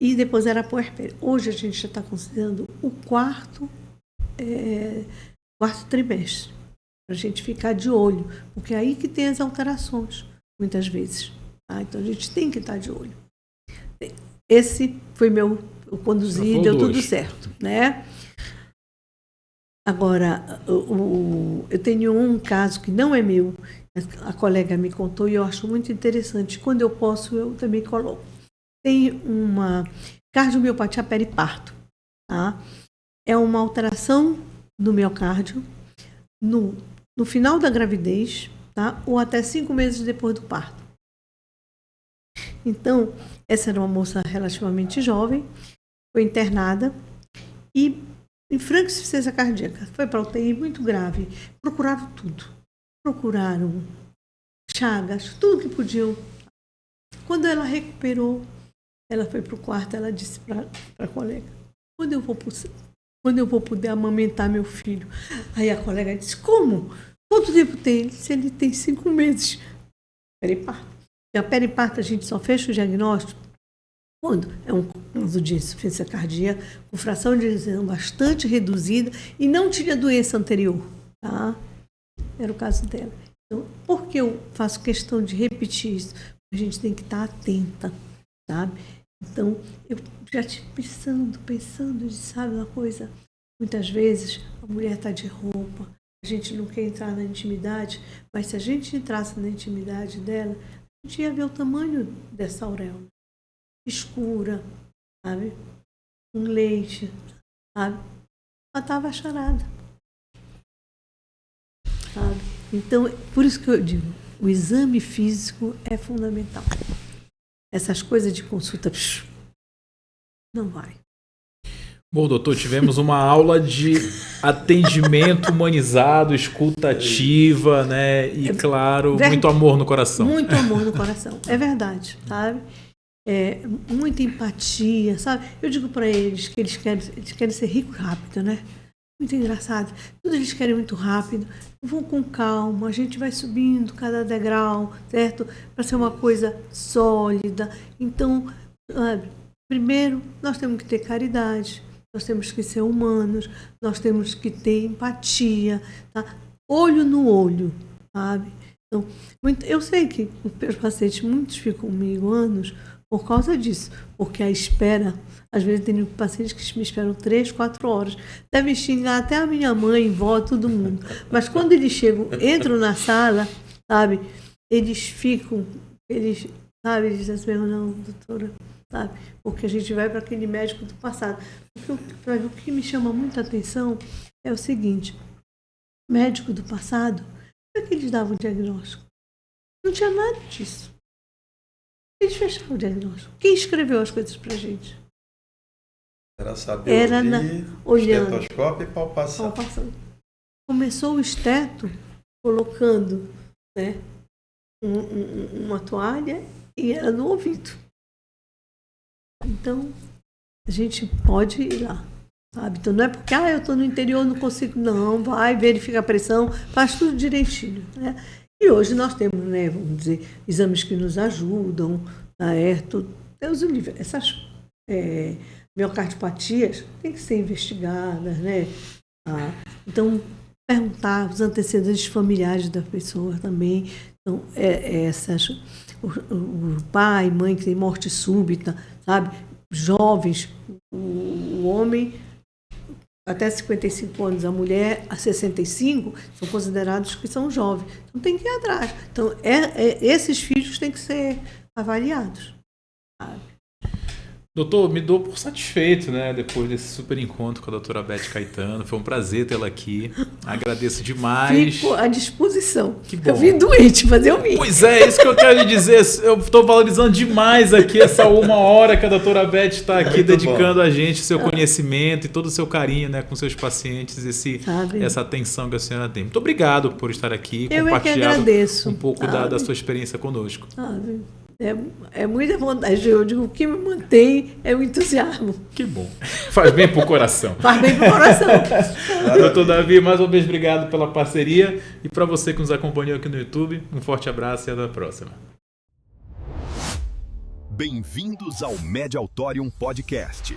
E depois era puerpério. Hoje a gente já está considerando o quarto trimestre, para a gente ficar de olho, porque é aí que tem as alterações, muitas vezes. Tá? Então a gente tem que estar de olho. Esse foi eu conduzi e deu tudo certo, né? Agora, eu tenho um caso que não é meu, a colega me contou e eu acho muito interessante. Quando eu posso, eu também coloco. Tem uma cardiomiopatia periparto, tá? É uma alteração do miocárdio no final da gravidez, tá? Ou até 5 meses depois do parto. Então, essa era uma moça relativamente jovem, foi internada e em franca insuficiência cardíaca. Foi para UTI muito grave. Procuraram tudo. Procuraram chagas, tudo que podiam. Quando ela recuperou, ela foi para o quarto, ela disse para a colega, quando eu vou poder amamentar meu filho? Aí a colega disse, como? Quanto tempo tem? Ele disse, ele tem 5 meses. Periparto. E a periparto a gente só fecha o diagnóstico quando é um caso de insuficiência cardíaca, com fração de ejeção bastante reduzida e não tinha doença anterior. Tá? Era o caso dela. Então, por que eu faço questão de repetir isso? A gente tem que estar atenta, sabe? Então, eu já estive pensando, sabe uma coisa? Muitas vezes a mulher está de roupa, a gente não quer entrar na intimidade, mas se a gente entrasse na intimidade dela, a gente ia ver o tamanho dessa auréola. Escura, sabe? Com leite, sabe? Ela estava charada, sabe? Então, por isso que eu digo, o exame físico é fundamental. Essas coisas de consulta, não vai. Bom, doutor, tivemos uma aula de atendimento humanizado, escuta ativa, né? E, claro, muito amor no coração. Muito amor no coração, é verdade, sabe? Muita empatia, sabe? Eu digo para eles que eles querem ser ricos rápido, né? Muito engraçado. Tudo eles querem muito rápido. Vão com calma, a gente vai subindo cada degrau, certo? Para ser uma coisa sólida. Então, sabe? Primeiro, nós temos que ter caridade, nós temos que ser humanos, nós temos que ter empatia, tá? Olho no olho, sabe? Então, eu sei que os meus pacientes, muitos ficam comigo anos por causa disso, porque a espera, às vezes tem pacientes que me esperam 3, 4 horas, devem xingar até a minha mãe, vó, todo mundo, mas quando eles chegam, entram na sala, sabe, eles sabe, eles dizem assim, não, doutora, sabe, porque a gente vai para aquele médico do passado. O que me chama muita atenção é o seguinte, médico do passado, como é que eles davam o diagnóstico? Não tinha nada disso. Eles fecharam o diagnóstico. Quem escreveu as coisas pra gente? Era saber olhando, estetoscópio e palpação. Começou o esteto colocando, né, uma toalha e era no ouvido. Então, a gente pode ir lá, sabe? Então, não é porque eu estou no interior, não consigo. Não, vai, verifica a pressão, faz tudo direitinho, né? E hoje nós temos, né, vamos dizer, exames que nos ajudam, Deus o livre. Essas miocardiopatias têm que ser investigadas, né? Então, perguntar os antecedentes familiares da pessoa também. Então, o pai, mãe que tem morte súbita, sabe? Jovens, o homem até 55 anos, a mulher a 65, são considerados que são jovens. Então, tem que ir atrás. Então, esses filhos têm que ser avaliados. Sabe? Doutor, me dou por satisfeito, né? Depois desse super encontro com a doutora Beth Caetano. Foi um prazer tê-la aqui. Agradeço demais. Fico à disposição. Que bom. Eu vim doente, mas eu vim. Pois é, isso que eu quero lhe dizer. Eu estou valorizando demais aqui essa 1 hora que a doutora Beth está aqui dedicando a gente seu conhecimento e todo o seu carinho, né, com seus pacientes, essa atenção que a senhora tem. Muito obrigado por estar aqui, compartilhando um pouco da sua experiência conosco. É muita vontade. Eu digo, o que me mantém é o entusiasmo. Que bom. Faz bem pro coração. Faz bem pro coração. Doutor Davi, mais uma vez obrigado pela parceria. E para você que nos acompanhou aqui no YouTube, um forte abraço e até a próxima. Bem-vindos ao Med Autorium Podcast.